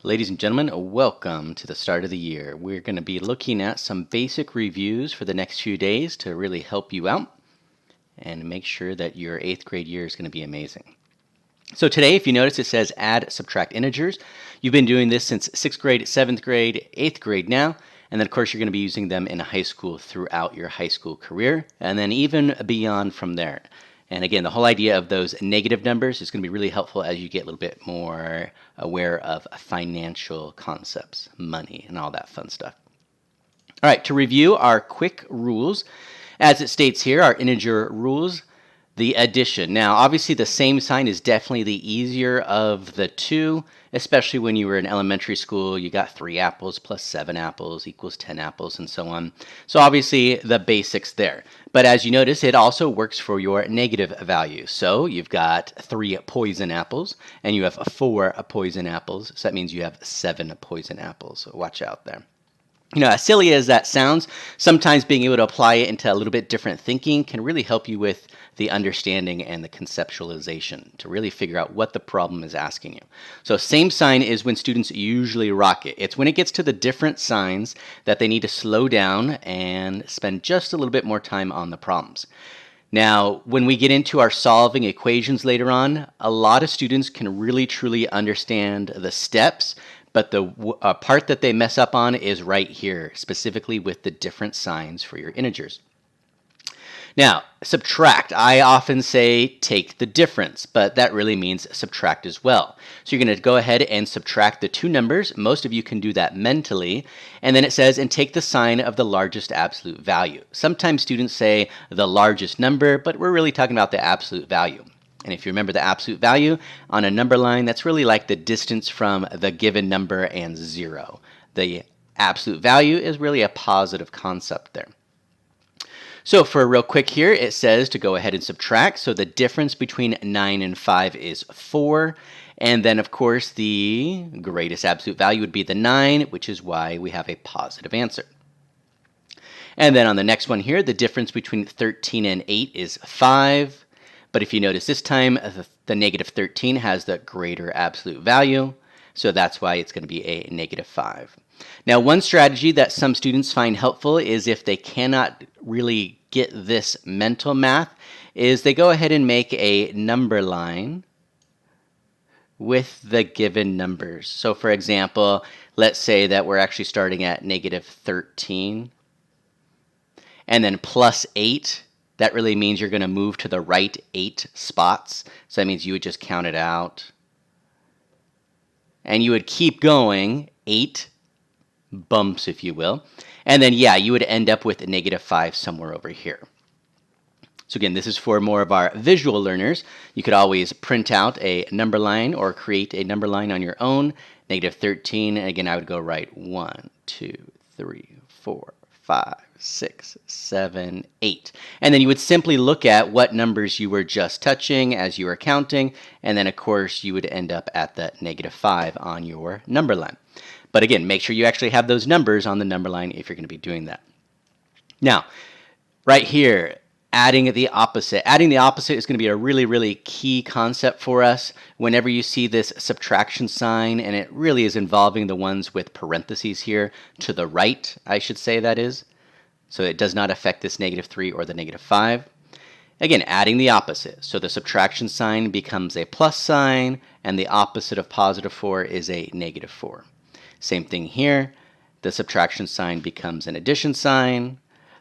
Ladies and gentlemen, welcome to the start of the year. We're going to be looking at some basic reviews for the next few days to really help you out and make sure that your 8th grade year is going to be amazing. So today, if you notice, it says add, subtract integers. You've been doing this since 6th grade, 7th grade, 8th grade now, and then of course you're going to be using them in high school throughout your high school career, and then even beyond from there. And again, the whole idea of those negative numbers is going to be really helpful as you get a little bit more aware of financial concepts, money, and all that fun stuff. All right, to review our quick rules, as it states here, our integer rules, the addition. Now, obviously, the same sign is definitely the easier of the two, especially when you were in elementary school. You got 3 apples plus 7 apples equals 10 apples, and so on. So obviously, the basics there. But as you notice, it also works for your negative value. So you've got 3 poison apples, and you have 4 poison apples. So that means you have 7 poison apples. So watch out there. You know, as silly as that sounds, sometimes being able to apply it into a little bit different thinking can really help you with the understanding and the conceptualization to really figure out what the problem is asking you. So same sign is when students usually rock it. It's when it gets to the different signs that they need to slow down and spend just a little bit more time on the problems. Now, when we get into our solving equations later on, a lot of students can really truly understand the steps, but the part that they mess up on is right here, specifically with the different signs for your integers. Now, subtract. I often say take the difference, but that really means subtract as well. So you're going to go ahead and subtract the 2 numbers. Most of you can do that mentally. And then it says, and take the sign of the largest absolute value. Sometimes students say the largest number, but we're really talking about the absolute value. And if you remember the absolute value on a number line, that's really like the distance from the given number and 0. The absolute value is really a positive concept there. So for real quick here, it says to go ahead and subtract. So the difference between 9 and 5 is 4. And then, of course, the greatest absolute value would be the 9, which is why we have a positive answer. And then on the next one here, the difference between 13 and 8 is 5. But if you notice this time, the negative 13 has the greater absolute value. So that's why it's going to be a negative 5. Now, one strategy that some students find helpful is if they cannot really get this mental math, is they go ahead and make a number line with the given numbers. So for example, let's say that we're actually starting at negative 13 and then plus 8. That really means you're going to move to the right 8 spots. So that means you would just count it out. And you would keep going, 8 bumps, if you will. And then, yeah, you would end up with a negative 5 somewhere over here. So again, this is for more of our visual learners. You could always print out a number line or create a number line on your own. Negative 13, and again, I would go right 1, 2, 3, 4, 5, 6, 7, 8. And then you would simply look at what numbers you were just touching as you were counting, and then of course you would end up at the negative 5 on your number line. But again, make sure you actually have those numbers on the number line if you're going to be doing that. Now, right here, adding the opposite. Adding the opposite is going to be a really, really key concept for us whenever you see this subtraction sign, and it really is involving the ones with parentheses here to the right, I should say that is. So it does not affect this negative 3 or the negative 5. Again, adding the opposite. So the subtraction sign becomes a plus sign, and the opposite of positive 4 is a negative 4. Same thing here. The subtraction sign becomes an addition sign.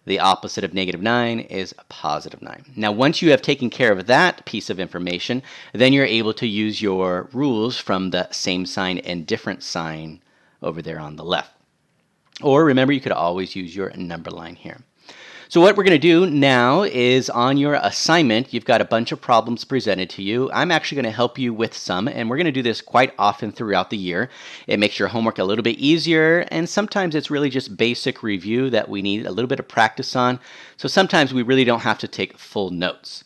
The opposite of negative 9 is a positive 9. Now, once you have taken care of that piece of information, then you're able to use your rules from the same sign and different sign over there on the left. Or remember, you could always use your number line here. So what we're going to do now is on your assignment, you've got a bunch of problems presented to you. I'm actually going to help you with some, and we're going to do this quite often throughout the year. It makes your homework a little bit easier, and sometimes it's really just basic review that we need a little bit of practice on. So sometimes we really don't have to take full notes.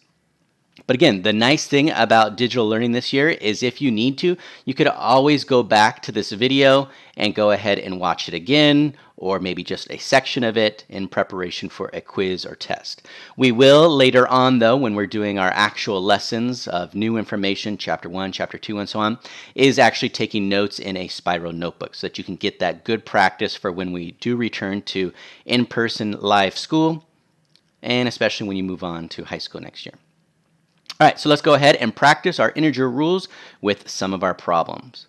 But again, the nice thing about digital learning this year is if you need to, you could always go back to this video and go ahead and watch it again, or maybe just a section of it in preparation for a quiz or test. We will later on, though, when we're doing our actual lessons of new information, chapter 1, chapter 2, and so on, is actually taking notes in a spiral notebook so that you can get that good practice for when we do return to in-person live school, and especially when you move on to high school next year. All right, so let's go ahead and practice our integer rules with some of our problems.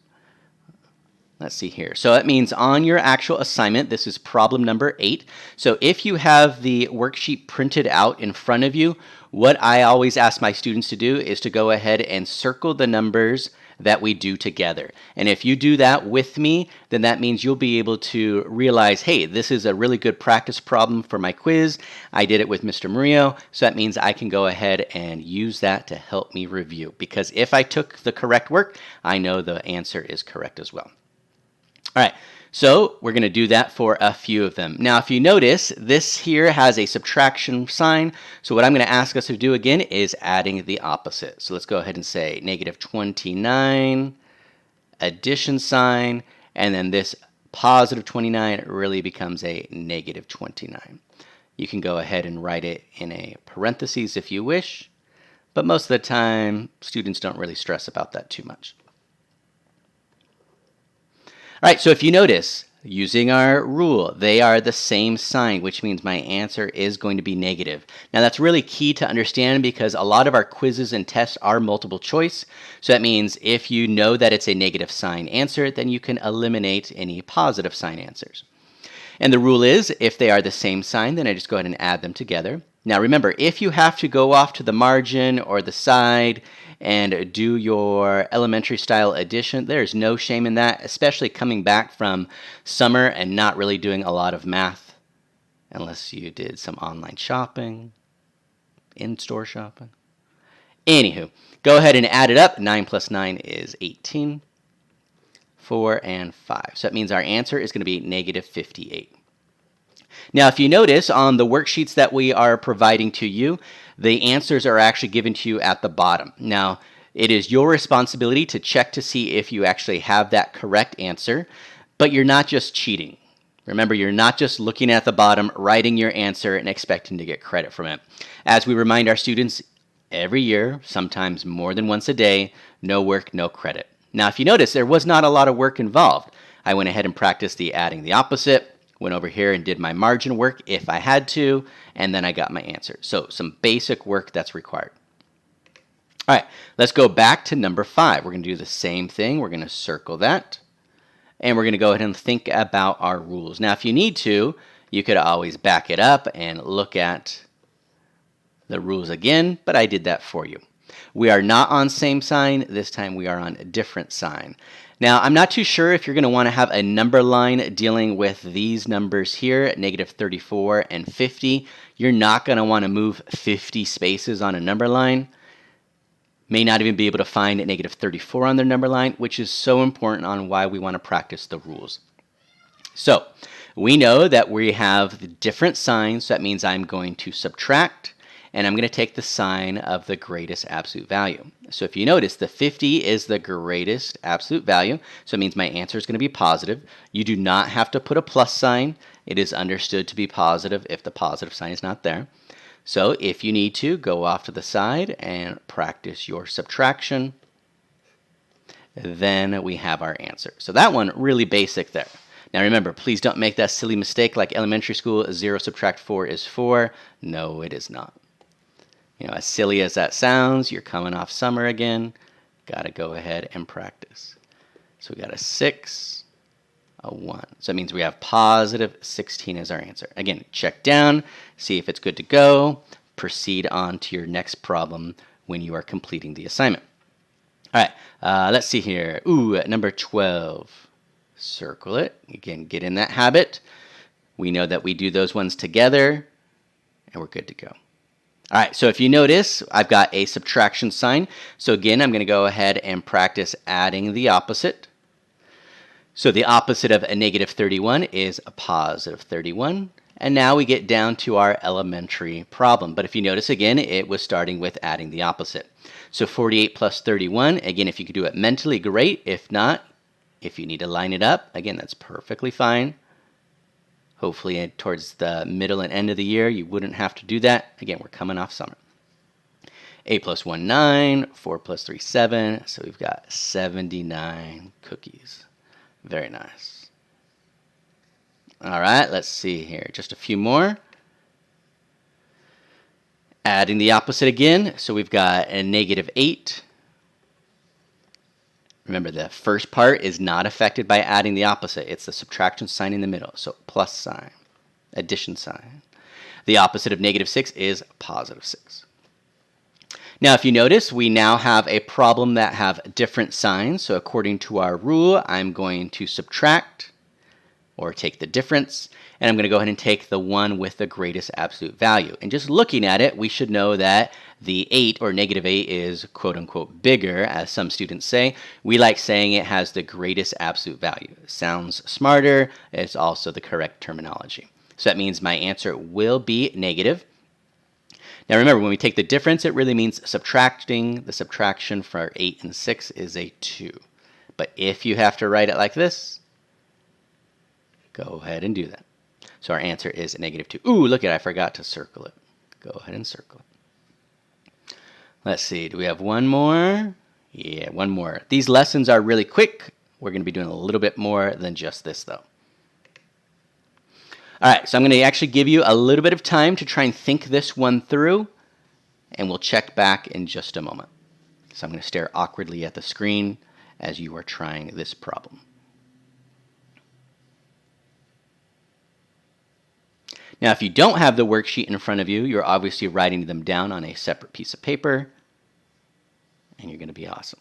Let's see here. So that means on your actual assignment, this is problem number 8. So if you have the worksheet printed out in front of you, what I always ask my students to do is to go ahead and circle the numbers that we do together. And if you do that with me, then that means you'll be able to realize, hey, this is a really good practice problem for my quiz. I did it with Mr. Murillo, so that means I can go ahead and use that to help me review. Because if I took the correct work, I know the answer is correct as well. All right, so we're going to do that for a few of them. Now, if you notice, this here has a subtraction sign. So what I'm going to ask us to do again is adding the opposite. So let's go ahead and say negative 29, addition sign, and then this positive 29 really becomes a negative 29. You can go ahead and write it in a parentheses if you wish, but most of the time, students don't really stress about that too much. All right, so if you notice, using our rule, they are the same sign, which means my answer is going to be negative. Now, that's really key to understand because a lot of our quizzes and tests are multiple choice. So that means if you know that it's a negative sign answer, then you can eliminate any positive sign answers. And the rule is, if they are the same sign, then I just go ahead and add them together. Now remember, if you have to go off to the margin or the side and do your elementary style addition, there's no shame in that, especially coming back from summer and not really doing a lot of math, unless you did some online shopping, in-store shopping. Anywho, go ahead and add it up. 9 plus 9 is 18. 4 and 5. So that means our answer is going to be negative 58. Now, if you notice on the worksheets that we are providing to you, the answers are actually given to you at the bottom. Now, it is your responsibility to check to see if you actually have that correct answer, but you're not just cheating. Remember, you're not just looking at the bottom, writing your answer, and expecting to get credit from it. As we remind our students every year, sometimes more than once a day, no work, no credit. Now, if you notice, there was not a lot of work involved. I went ahead and practiced the adding the opposite, went over here and did my margin work if I had to, and then I got my answer. So some basic work that's required. All right, let's go back to number 5. We're going to do the same thing. We're going to circle that, and we're going to go ahead and think about our rules. Now, if you need to, you could always back it up and look at the rules again, but I did that for you. We are not on same sign. This time we are on a different sign. Now, I'm not too sure if you're going to want to have a number line dealing with these numbers here, negative 34 and 50. You're not going to want to move 50 spaces on a number line. May not even be able to find negative 34 on their number line, which is so important on why we want to practice the rules. So, we know that we have the different signs, so that means I'm going to subtract, and I'm going to take the sign of the greatest absolute value. So if you notice, the 50 is the greatest absolute value, so it means my answer is going to be positive. You do not have to put a plus sign. It is understood to be positive if the positive sign is not there. So if you need to, go off to the side and practice your subtraction. Then we have our answer. So that one, really basic there. Now remember, please don't make that silly mistake like elementary school, 0 subtract 4 is 4. No, it is not. You know, as silly as that sounds, you're coming off summer again. Got to go ahead and practice. So we got a 6, a 1. So that means we have positive 16 as our answer. Again, check down, see if it's good to go. Proceed on to your next problem when you are completing the assignment. All right, let's see here. Ooh, number 12. Circle it. Again, get in that habit. We know that we do those ones together, and we're good to go. All right, so if you notice, I've got a subtraction sign. So again, I'm going to go ahead and practice adding the opposite. So the opposite of a negative 31 is a positive 31. And now we get down to our elementary problem. But if you notice again, it was starting with adding the opposite. So 48 plus 31, again, if you could do it mentally, great. If not, if you need to line it up, again, that's perfectly fine. Hopefully towards the middle and end of the year, you wouldn't have to do that. Again, we're coming off summer. 8 plus 1, 9. 4 plus 3, 7. So we've got 79 cookies. Very nice. All right, let's see here. Just a few more. Adding the opposite again. So we've got a negative 8. Remember, the first part is not affected by adding the opposite. It's the subtraction sign in the middle. So plus sign, addition sign. The opposite of negative 6 is positive 6. Now, if you notice, we now have a problem that have different signs. So according to our rule, I'm going to subtract or take the difference, and I'm going to go ahead and take the one with the greatest absolute value. And just looking at it, we should know that the 8 or negative 8 is quote-unquote bigger, as some students say. We like saying it has the greatest absolute value. It sounds smarter. It's also the correct terminology. So that means my answer will be negative. Now remember, when we take the difference, it really means subtracting. The subtraction for 8 and 6 is a 2. But if you have to write it like this, go ahead and do that. So our answer is negative 2. Ooh, look at it, I forgot to circle it. Go ahead and circle it. Let's see, do we have one more? Yeah, one more. These lessons are really quick. We're going to be doing a little bit more than just this, though. All right, so I'm going to actually give you a little bit of time to try and think this one through, and we'll check back in just a moment. So I'm going to stare awkwardly at the screen as you are trying this problem. Now, if you don't have the worksheet in front of you, you're obviously writing them down on a separate piece of paper, and you're going to be awesome.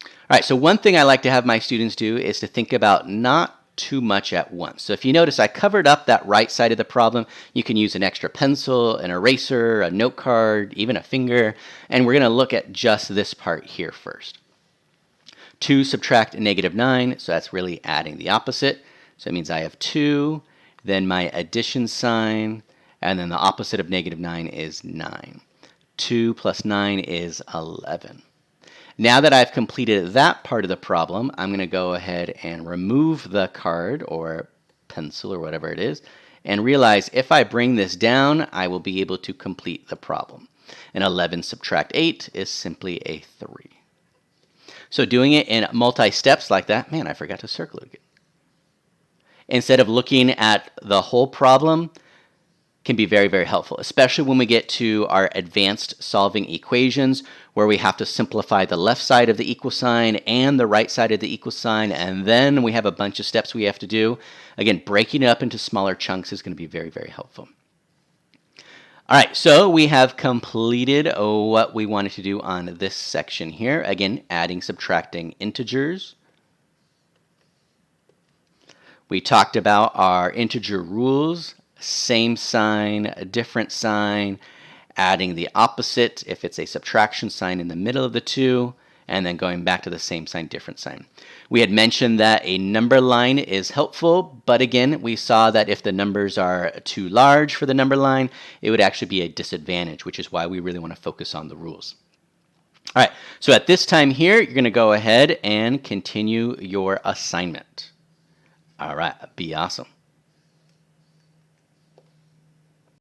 All right, so one thing I like to have my students do is to think about not too much at once. So if you notice, I covered up that right side of the problem. You can use an extra pencil, an eraser, a note card, even a finger, and we're going to look at just this part here first. 2 subtract negative 9, so that's really adding the opposite. So it means I have 2, then my addition sign, and then the opposite of negative 9 is 9. 2 plus 9 is 11. Now that I've completed that part of the problem, I'm going to go ahead and remove the card or pencil or whatever it is, and realize if I bring this down, I will be able to complete the problem. And 11 subtract 8 is simply a 3. So doing it in multi-steps like that, man, I forgot to circle it again. Instead of looking at the whole problem, can be very, very helpful, especially when we get to our advanced solving equations where we have to simplify the left side of the equal sign and the right side of the equal sign, and then we have a bunch of steps we have to do. Again, breaking it up into smaller chunks is going to be very, very helpful. All right, so we have completed what we wanted to do on this section here. Again, adding, subtracting integers. We talked about our integer rules. Same sign, a different sign, adding the opposite if it's a subtraction sign in the middle of the two, and then going back to the same sign, different sign. We had mentioned that a number line is helpful, but again, we saw that if the numbers are too large for the number line, it would actually be a disadvantage, which is why we really want to focus on the rules. All right, so at this time here, you're going to go ahead and continue your assignment. All right, be awesome.